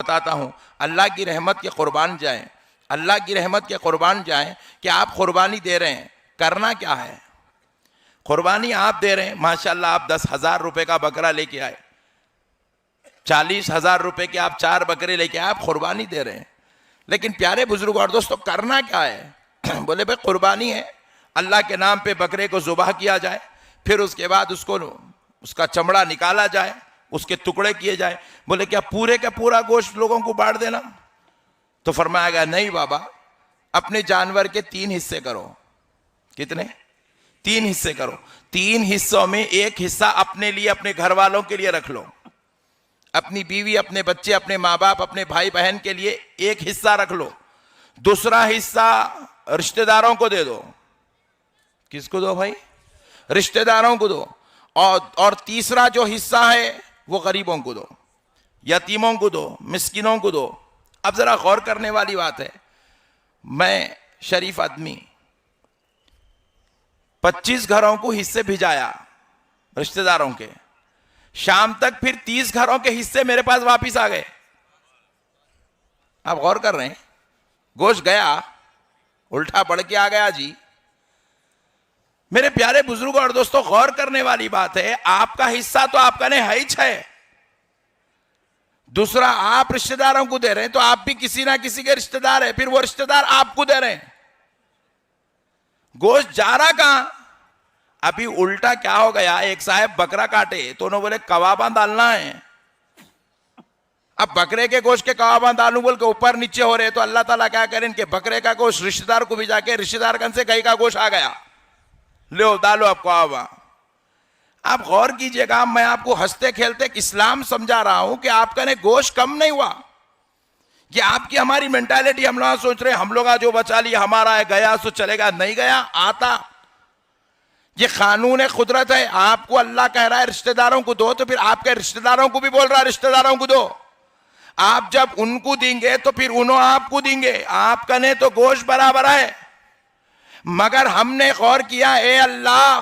बताता हूँ, अल्लाह की रहमत के कुर्बान जाएं, अल्लाह की रहमत के कुर्बान जाएं कि आप कुर्बानी दे रहे हैं, करना क्या है। कुर्बानी आप दे रहे हैं, माशाल्लाह आप 10,000 रुपए का बकरा लेके आए, 40,000 रुपए के आप 4 बकरे लेके आए, आप कुर्बानी दे रहे हैं। लेकिन प्यारे बुजुर्ग और दोस्तों, करना क्या है। बोले भाई कुर्बानी है, अल्लाह के नाम पे बकरे को ज़ुबाह किया जाए, फिर उसके बाद उसका चमड़ा निकाला जाए, उसके टुकड़े किए जाए। बोले क्या पूरे का पूरा गोश्त लोगों को बांट देना। तो फरमाया गया नहीं बाबा, अपने जानवर के 3 हिस्से करो। कितने? 3 हिस्से करो। 3 हिस्सों में एक हिस्सा अपने लिए, अपने घर वालों के लिए रख लो, अपनी बीवी, अपने बच्चे, अपने माँ बाप, अपने भाई बहन के लिए एक हिस्सा रख लो। दूसरा हिस्सा रिश्तेदारों को दे दो। किसको दो भाई? रिश्तेदारों को दो। और तीसरा जो हिस्सा है वो गरीबों को दो, यतीमों को दो, मिस्किनों को दो। अब जरा गौर करने वाली बात है, मैं शरीफ आदमी 25 घरों को हिस्से भिजाया रिश्तेदारों के, शाम तक फिर 30 घरों के हिस्से मेरे पास वापिस आ गए। आप गौर कर रहे हैं, गोश्त गया, उल्टा बढ़ के आ गया जी। मेरे प्यारे बुजुर्गों और दोस्तों, गौर करने वाली बात है, आपका हिस्सा तो आपका ने है ही है, दूसरा आप रिश्तेदारों को दे रहे हैं, तो आप भी किसी ना किसी के रिश्तेदार है, फिर वो रिश्तेदार आपको दे रहे हैं। गोश्त जा रहा कहां? अभी उल्टा क्या हो गया, एक साहब बकरा काटे तो उन्होंने बोले कबाबा डालना है। अब बकरे के गोश्त के कबाबा डालू बोल के ऊपर नीचे हो रहे, तो अल्लाह ताला क्या करें, इनके बकरे का गोश्त रिश्तेदार को भी जाके रिश्तेदार गन से गाय का गोश्त आ गया, लो डालो आप कबाबा। आप गौर कीजिएगा, मैं आपको हंसते खेलते इस्लाम समझा रहा हूं कि आपका ने गोश्त कम नहीं हुआ। ये आपकी हमारी मेंटालिटी, हम लोग सोच रहे हैं हम लोग जो बचा लिया हमारा है, गया सो चलेगा, नहीं गया आता। ये कानून कुदरत है, आपको अल्लाह कह रहा है रिश्तेदारों को दो, तो फिर आपके रिश्तेदारों को भी बोल रहा है रिश्तेदारों को दो। आप जब उनको देंगे तो फिर उन्होंने आपको देंगे, आपका ने तो गोश्त बराबर है। मगर हमने गौर किया, ए अल्लाह,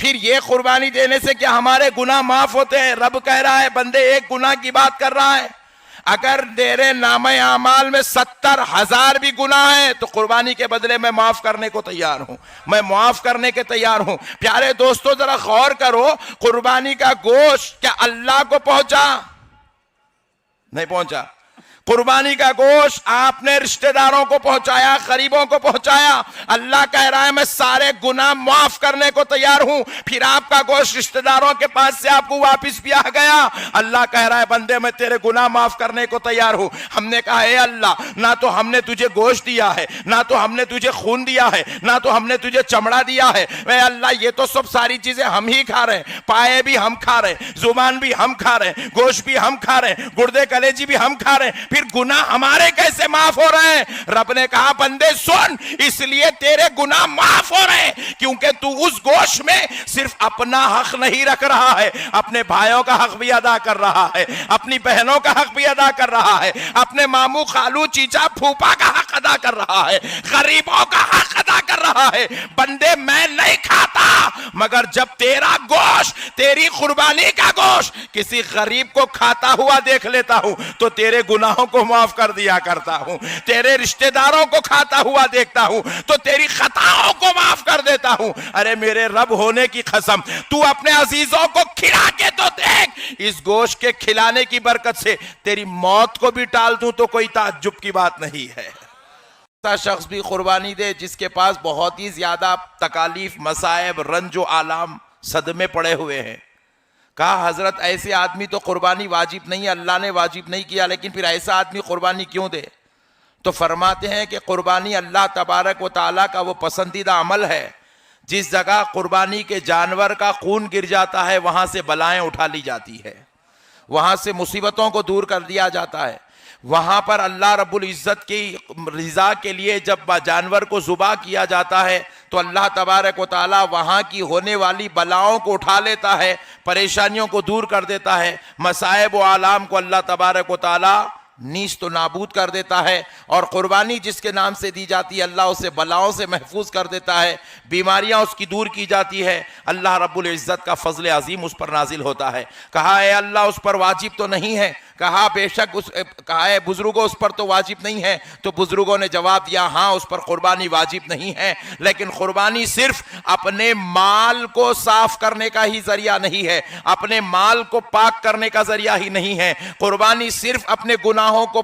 फिर ये कुर्बानी देने से क्या हमारे गुनाह माफ होते हैं? रब कह रहा है बंदे एक गुनाह की बात कर रहा है, अगर तेरे नामे आमाल में 70,000 भी गुनाह है तो कुर्बानी के बदले मैं माफ करने को तैयार हूं, मैं माफ करने के तैयार हूं। प्यारे दोस्तों जरा गौर करो, कुर्बानी का गोश्त क्या अल्लाह को पहुंचा? नहीं पहुंचा। कुर्बानी का गोश्त आपने रिश्तेदारों को पहुंचाया, गरीबों को पहुंचाया। अल्लाह कह रहा है मैं सारे गुनाह माफ करने को तैयार हूं, फिर आपका गोश्त रिश्तेदारों के पास से आपको वापस भी आ गया। अल्लाह कह रहा है बंदे मैं तेरे गुनाह माफ करने को तैयार हूं। हमने कहा हे अल्लाह, ना तो हमने तुझे गोश्त दिया है, ना तो हमने तुझे खून दिया है, ना तो हमने तुझे चमड़ा दिया है। वे अल्लाह ये तो सब सारी चीजें हम ही खा रहे हैं, पाए भी हम खा रहे हैं, जुबान भी हम खा रहे हैं, गोश्त भी हम खा रहे हैं, गुर्दे कलेजी भी हम खा रहे हैं, फिर गुनाह हमारे कैसे माफ हो रहे हैं? रब ने कहा बंदे सुन, इसलिए तेरे गुनाह माफ हो रहे हैं क्योंकि तू उस गोश्त में सिर्फ अपना हक नहीं रख रहा है, अपने भाइयों का हक भी अदा कर रहा है, अपनी बहनों का हक भी अदा कर रहा है, अपने मामू खालू चीचा फूफा का हक अदा कर रहा है, गरीबों का हक अदा कर रहा है। बंदे मैं नहीं खाता, मगर जब तेरा गोश्त, तेरी कुर्बानी का गोश्त किसी गरीब को खाता हुआ देख लेता हूं तो तेरे गुनाहों को माफ कर दिया करता हूं, तेरे रिश्तेदारों को खाता हुआ देखता हूं तो तेरी खताओं को माफ कर देता हूं। अरे मेरे रब होने की कसम, तू अपने अजीजों को खिला के तो देख, इस गोश्त के खिलाने की बरकत से तेरी मौत को भी टाल दूं तो कोई ताज्जुब की बात नहीं है। ऐसा शख्स भी कुर्बानी दे जिसके पास बहुत ही ज्यादा तकालीफ, मसाइब, रंजो आलाम, सदमे पड़े हुए हैं। कहा हजरत ऐसे आदमी तो कुर्बानी वाजिब नहीं, अल्लाह ने वाजिब नहीं किया, लेकिन फिर ऐसा आदमी कुर्बानी क्यों दे? तो फरमाते हैं कि कुर्बानी अल्लाह तबारक व ताला का वो पसंदीदा अमल है। जिस जगह कुर्बानी के जानवर का खून गिर जाता है वहां से बलाएं उठा ली जाती है, वहां से मुसीबतों को दूर कर दिया जाता है। वहां पर अल्लाह रब्बुल इज्जत की रिजा के लिए जब जानवर को ज़ुबा किया जाता है तो अल्लाह तबारक व ताला वहां की होने वाली बलाओं को उठा लेता है, परेशानियों को दूर कर देता है, मसाइब व आलाम को अल्लाह तबारक व ताला नीस तो नाबूद कर देता है। और कुर्बानी जिसके नाम से दी जाती है अल्लाह उसे बलाओं से महफूज कर देता है, बीमारियां उसकी दूर की जाती है, अल्लाह रब्बुल इज़्ज़त का फजल अजीम उस पर नाजिल होता है। कहा है अल्लाह उस पर वाजिब तो नहीं है, कहा बेशक कहा है बुजुर्गों उस पर तो वाजिब नहीं है, तो बुजुर्गों ने जवाब दिया हाँ उस पर कुर्बानी वाजिब नहीं है, लेकिन कुर्बानी सिर्फ अपने माल को साफ करने का ही जरिया नहीं है, अपने माल को पाक करने का जरिया ही नहीं है, कुर्बानी सिर्फ अपने गुनाहों को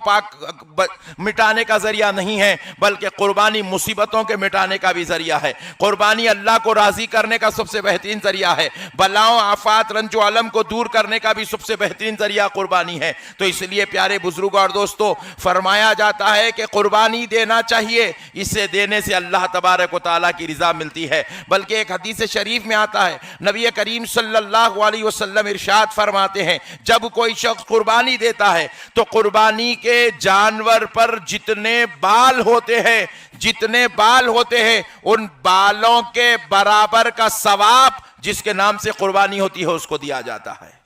मिटाने का जरिया नहीं है, बल्कि कुर्बानी मुसीबतों के मिटाने का भी जरिया है। कुर्बानी अल्लाह को राजी करने का सबसे बेहतरीन जरिया है, बलाओं आफात रंजो अलम को दूर करने का भी सबसे बेहतरीन जरिया कुर्बानी है। तो इसलिए प्यारे बुजुर्गों और दोस्तों, फरमाया जाता है कि कुर्बानी देना चाहिए, इसे देने से अल्लाह तबारक व तआला की रिजा मिलती है। बल्कि एक हदीस शरीफ में आता है, नबी करीम सल्लल्लाहु अलैहि वसल्लम इरशाद फरमाते हैं, जब कोई शख्स कुर्बानी देता है तो कुर्बानी के जानवर पर जितने बाल होते हैं, जितने बाल होते हैं, उन बालों के बराबर का सवाब जिसके नाम से कुर्बानी होती है उसको दिया जाता है।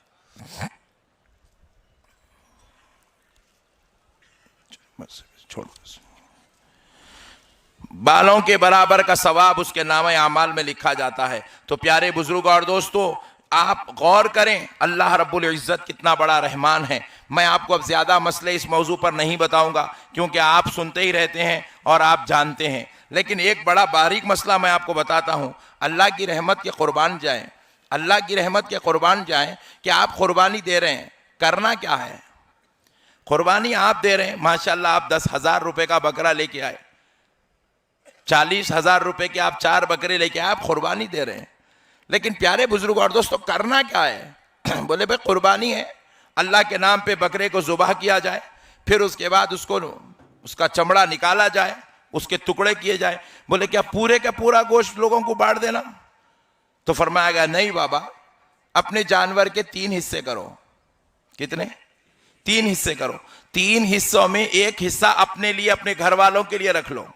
छोड़, बालों के बराबर का सवाब उसके नामे आमाल में लिखा जाता है। तो प्यारे बुजुर्गों और दोस्तों, आप गौर करें, अल्लाह रब्बुल इज्जत कितना बड़ा रहमान है। मैं आपको अब ज्यादा मसले इस मौजू पर नहीं बताऊंगा, क्योंकि आप सुनते ही रहते हैं और आप जानते हैं, लेकिन एक बड़ा बारीक मसला मैं आपको बताता हूं। अल्लाह की रहमत के कुर्बान जाएं, अल्लाह की रहमत के कुर्बान जाएं कि आप कुर्बानी दे रहे हैं, करना क्या है? कुर्बानी आप दे रहे हैं, माशाल्लाह आप 10,000 रुपए का बकरा लेके आए, 40,000 रुपए के आप 4 बकरे लेके आए, आप कुर्बानी दे रहे हैं। लेकिन प्यारे बुजुर्ग और दोस्तों, करना क्या है? बोले भाई कुर्बानी है, अल्लाह के नाम पे बकरे को ज़ुबाह किया जाए, फिर उसके बाद उसको उसका चमड़ा निकाला जाए, उसके टुकड़े किए जाए। बोले क्या पूरे का पूरा गोश्त लोगों को बांट देना? तो फरमाया गया नहीं बाबा, अपने जानवर के 3 हिस्से करो। कितने? 3 हिस्से करो। 3 हिस्सों में एक हिस्सा अपने लिए, अपने घर वालों के लिए रख लो,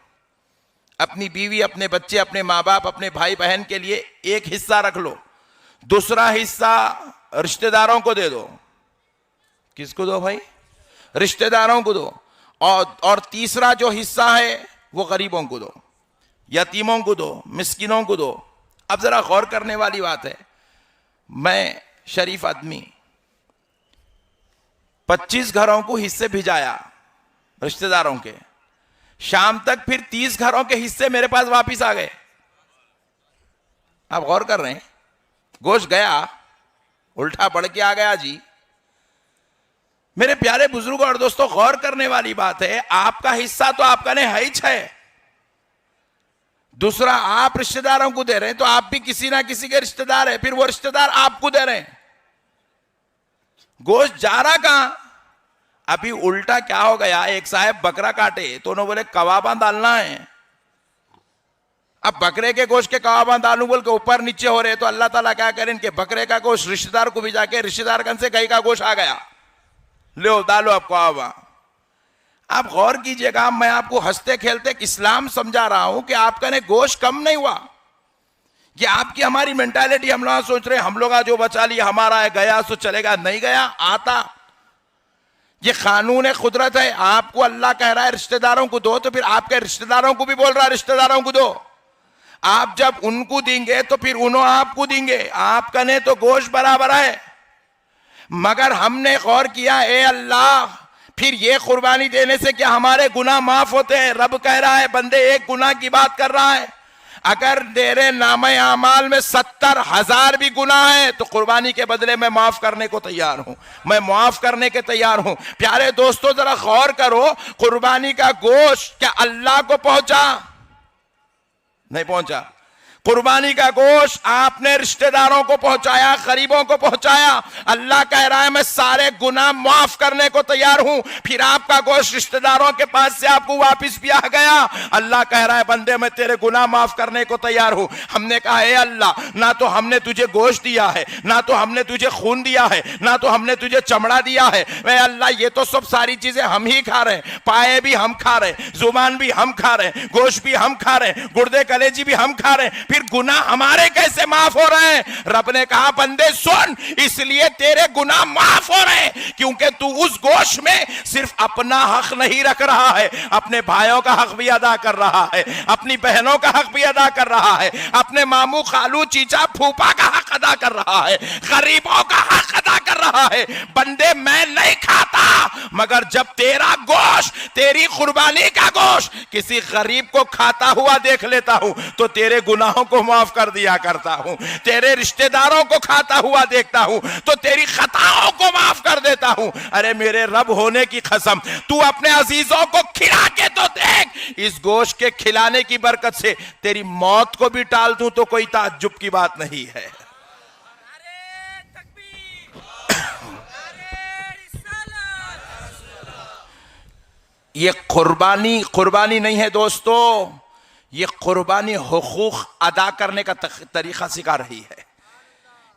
अपनी बीवी, अपने बच्चे, अपने माँ बाप, अपने भाई बहन के लिए एक हिस्सा रख लो, दूसरा हिस्सा रिश्तेदारों को दे दो। किसको दो भाई? रिश्तेदारों को दो। और तीसरा जो हिस्सा है वो गरीबों को दो, यतीमों को दो, मिस्किनों को दो। अब जरा गौर करने वाली बात है, मैं शरीफ आदमी 25 घरों को हिस्से भिजाया रिश्तेदारों के, शाम तक फिर 30 घरों के हिस्से मेरे पास वापिस आ गए। आप गौर कर रहे हैं, गोश्त गया, उल्टा बढ़ के आ गया जी। मेरे प्यारे बुजुर्गों और दोस्तों, गौर करने वाली बात है, आपका हिस्सा तो आपका ने है ही है, दूसरा आप रिश्तेदारों को दे रहे हैं, तो आप भी किसी ना किसी के रिश्तेदार है, फिर वो रिश्तेदार आपको दे रहे हैं। गोश्त जा रहा कहां? अभी उल्टा क्या हो गया, एक साहब बकरा काटे तो उन्होंने बोले कबाबा डालना है। अब बकरे के गोश्त के कबाबा डालू बोल के ऊपर नीचे हो रहे, तो अल्लाह ताला क्या करें, इनके बकरे का गोश्त रिश्तेदार को भी जाके रिश्तेदार कन से गाय का गोश्त आ गया, लो डालो अब कबाबा। आप गौर कीजिएगा, मैं आपको हंसते खेलते इस्लाम समझा रहा हूं कि आपका ने गोश्त कम नहीं हुआ। ये आपकी हमारी मेंटालिटी, हम लोग सोच रहे हम लोग जो बचा लिया हमारा है, गया सो चलेगा, नहीं गया आता। ये कानून कुदरत है, आपको अल्लाह कह रहा है रिश्तेदारों को दो, तो फिर आपके रिश्तेदारों को भी बोल रहा है रिश्तेदारों को दो। आप जब उनको देंगे तो फिर उन्होंने आपको देंगे, आपका ने तो गोश्त बराबर है। मगर हमने गौर किया, ए अल्लाह, फिर ये कुर्बानी देने से क्या हमारे गुनाह माफ होते हैं? रब कह रहा है बंदे एक गुनाह की बात कर रहा है, अगर तेरे नामे आमाल में 70,000 भी गुनाह है तो कुर्बानी के बदले मैं माफ करने को तैयार हूं, मैं माफ करने के तैयार हूं। प्यारे दोस्तों, जरा गौर करो, कुर्बानी का गोश्त क्या अल्लाह को पहुंचा? नहीं पहुंचा। कुर्बानी का गोश्त आपने रिश्तेदारों को पहुंचाया, गरीबों को पहुंचाया। अल्लाह कह रहा है मैं सारे गुनाह माफ करने को तैयार हूं, फिर आपका गोश्त रिश्तेदारों के पास से आपको वापस भी आ गया। अल्लाह कह रहा है बंदे मैं तेरे गुनाह माफ करने को तैयार हूं। हमने कहा हे अल्लाह, ना तो हमने तुझे गोश्त दिया है, ना तो हमने तुझे खून दिया है, ना तो हमने तुझे चमड़ा दिया है। वे अल्लाह, ये तो सब सारी चीजें हम ही खा रहे हैं, पाए भी हम खा रहे हैं, जुबान भी हम खा रहे हैं, गोश्त भी हम खा रहे हैं, गुर्दे कलेजी भी हम खा रहे हैं, फिर गुनाह हमारे कैसे माफ हो रहे हैं? रब ने कहा बंदे सुन, इसलिए तेरे गुनाह माफ हो रहे हैं क्योंकि तू उस गोश्त में सिर्फ अपना हक नहीं रख रहा है, अपने भाइयों का हक भी अदा कर रहा है, अपनी बहनों का हक भी अदा कर रहा है, अपने मामू खालू चीचा फूफा का हक अदा कर रहा है, गरीबों का हक अदा कर रहा है। बंदे मैं नहीं खाता, मगर जब तेरा गोश्त, तेरी कुर्बानी का गोश्त किसी गरीब को खाता हुआ देख लेता हूं तो तेरे गुनाहों को माफ कर दिया करता हूं। तेरे रिश्तेदारों को खाता हुआ देखता हूं तो तेरी खताओं को माफ कर देता हूं। अरे मेरे रब होने की कसम, तू अपने अजीजों को खिला के तो देख, इस गोश्त के खिलाने की बरकत से तेरी मौत को भी टाल दूं तो कोई ताज्जुब की बात नहीं है। ये कुर्बानी नहीं है दोस्तों, ये कुर्बानी हुकूक अदा करने का तरीका सिखा रही है।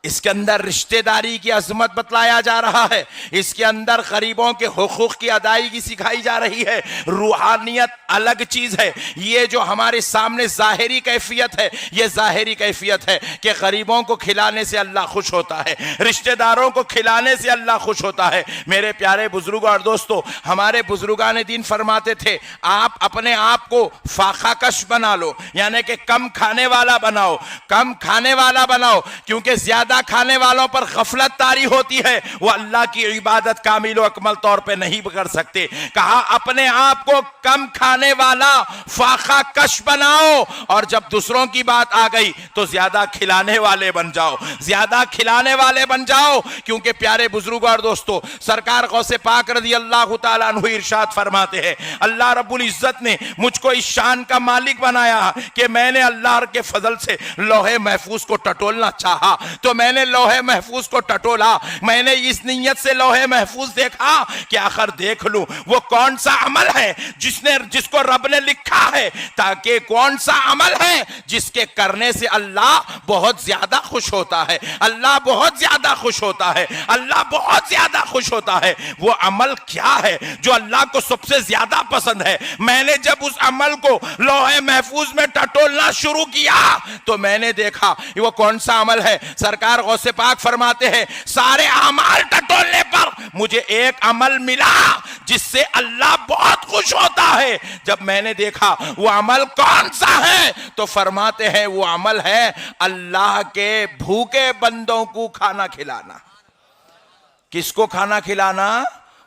इसके अंदर रिश्तेदारी की अजमत बतलाया जा रहा है, इसके अंदर गरीबों के हुकूक की अदायगी सिखाई जा रही है। रूहानियत अलग चीज है। ये जो हमारे सामने जाहिरी कैफियत है, ये जाहिरी कैफियत है कि गरीबों को खिलाने से अल्लाह खुश होता है, रिश्तेदारों को खिलाने से अल्लाह खुश होता है। मेरे प्यारे बुजुर्गों और दोस्तों, हमारे बुजुर्गान दीन फरमाते थे आप अपने आप को फाकाकश बना लो, यानी कि कम खाने वाला बनाओ, कम खाने वाला बनाओ, क्योंकि ज्यादा खाने वालों पर गफलत तारी होती है, वो अल्लाह की इबादत कामिल व अकमल तौर पे नहीं कर सकते। कहा अपने आप को कम खाने वाला फाका कश बनाओ, और जब दूसरों की बात आ गई तो ज्यादा खिलाने वाले बन जाओ, ज्यादा खिलाने वाले बन जाओ। क्योंकि प्यारे बुजुर्गों और दोस्तों, सरकार गौसे पाक रज़ी अल्लाह तआला अन्हु इरशाद फरमाते हैं, अल्लाह रब्बुल इज्जत ने मुझको इस शान का मालिक बनाया कि मैंने अल्लाह के फजल से लौहे महफूज को टटोलना चाहा तो मैंने लोहे महफूज को टटोला। मैंने इस नीयत से लोहे महफूज देखा कि आखिर देख लूं वो कौन सा अमल है जिसको रब ने लिखा है, ताकि कौन सा अमल है जिसके करने से अल्लाह बहुत ज्यादा खुश होता है, अल्लाह बहुत ज्यादा खुश होता है, अल्लाह बहुत ज्यादा खुश होता है। वो अमल क्या है जो अल्लाह को सबसे ज्यादा पसंद है? मैंने जब उस अमल को लोहे महफूज में टटोलना शुरू किया तो मैंने देखा वो कौन सा अमल है। सरकार गौसे पाक फरमाते हैं सारे अमाल टटोलने पर मुझे एक अमल मिला जिससे अल्लाह बहुत खुश होता है। जब मैंने देखा वो अमल कौन सा है तो फरमाते हैं वो अमल है अल्लाह के भूखे बंदों को खाना खिलाना। किसको खाना खिलाना?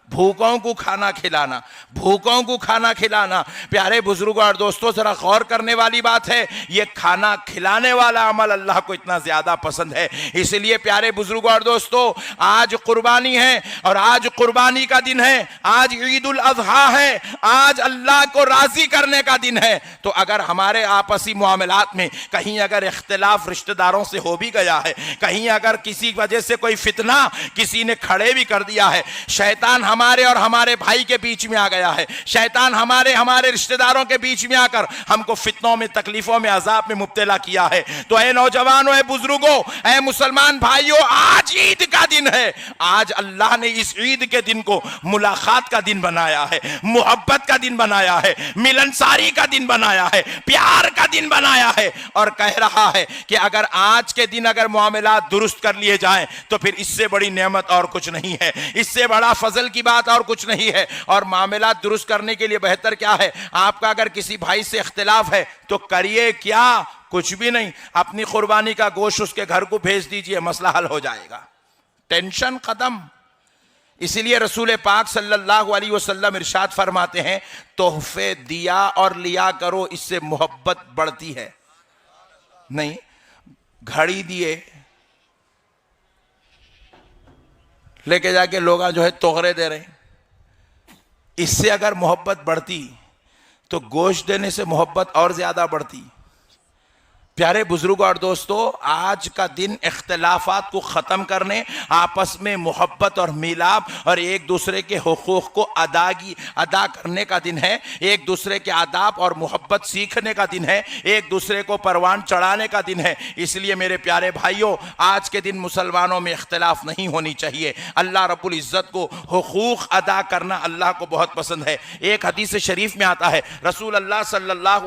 भूखों को खाना खिलाना, भूखों को खाना खिलाना। प्यारे बुजुर्गों और दोस्तों, जरा गौर करने वाली बात है, ये खाना खिलाने वाला अमल अल्लाह को इतना ज्यादा पसंद है। इसलिए प्यारे बुजुर्गों और दोस्तों, आज कुर्बानी है और आज कुर्बानी का दिन है, आज ईद उल अज़हा है, आज अल्लाह को राजी करने का दिन है। तो अगर हमारे आपसी मामलात में कहीं अगर इख्तिलाफ रिश्तेदारों से हो भी गया है, कहीं अगर किसी वजह से कोई फितना किसी ने खड़े भी कर दिया है, शैतान हमारे और हमारे भाई के बीच में आ गया है, शैतान हमारे रिश्तेदारों के बीच में आकर हमको फितनों में, तकलीफों में, अजाब में मुब्तला किया है। तो ऐ नौजवानों, ऐ बुजुर्गों, ऐ मुसलमान भाइयों, आज ईद का दिन है। आज अल्लाह ने इस ईद के दिन को मुलाकात का दिन बनाया है, मोहब्बत का दिन बनाया है, मिलनसारी का दिन बनाया है, प्यार का दिन बनाया है, और कह रहा है कि अगर आज के दिन अगर मामलात दुरुस्त कर लिए जाएं तो फिर इससे बड़ी नेमत और कुछ नहीं है, इससे बड़ा फजल की बात और कुछ नहीं है। और मामलात दुरुस्त करने के लिए बेहतर क्या है? आपका अगर किसी भाई से इख्तिलाफ है तो करिए क्या? कुछ भी नहीं, अपनी कुर्बानी का गोश्त उसके घर को भेज दीजिए, मसला हल हो जाएगा, टेंशन खत्म। इसीलिए रसूल पाक सल्लल्लाहु अलैहि वसल्लम इरशाद फरमाते हैं, तोहफे दिया और लिया करो, इससे मोहब्बत बढ़ती है। नहीं, घड़ी दिए लेके जाके लोग जो है तोहरे दे रहे हैं, इससे अगर मोहब्बत बढ़ती तो गोश्त देने से मोहब्बत और ज्यादा बढ़ती। प्यारे बुजुर्गों और दोस्तों, आज का दिन इख्तिलाफात को ख़त्म करने, आपस में मोहब्बत और मिलाप और एक दूसरे के हुकूक को अदा करने का दिन है, एक दूसरे के आदाब और मोहब्बत सीखने का दिन है, एक दूसरे को परवान चढ़ाने का दिन है। इसलिए मेरे प्यारे भाइयों, आज के दिन मुसलमानों में इख्तिलाफ नहीं होनी चाहिए। अल्लाह रब्बुल इज़्ज़त को हुकूक अदा करना अल्लाह को बहुत पसंद है। एक हदीस शरीफ में आता है, रसूल अल्लाह सल्लल्लाहु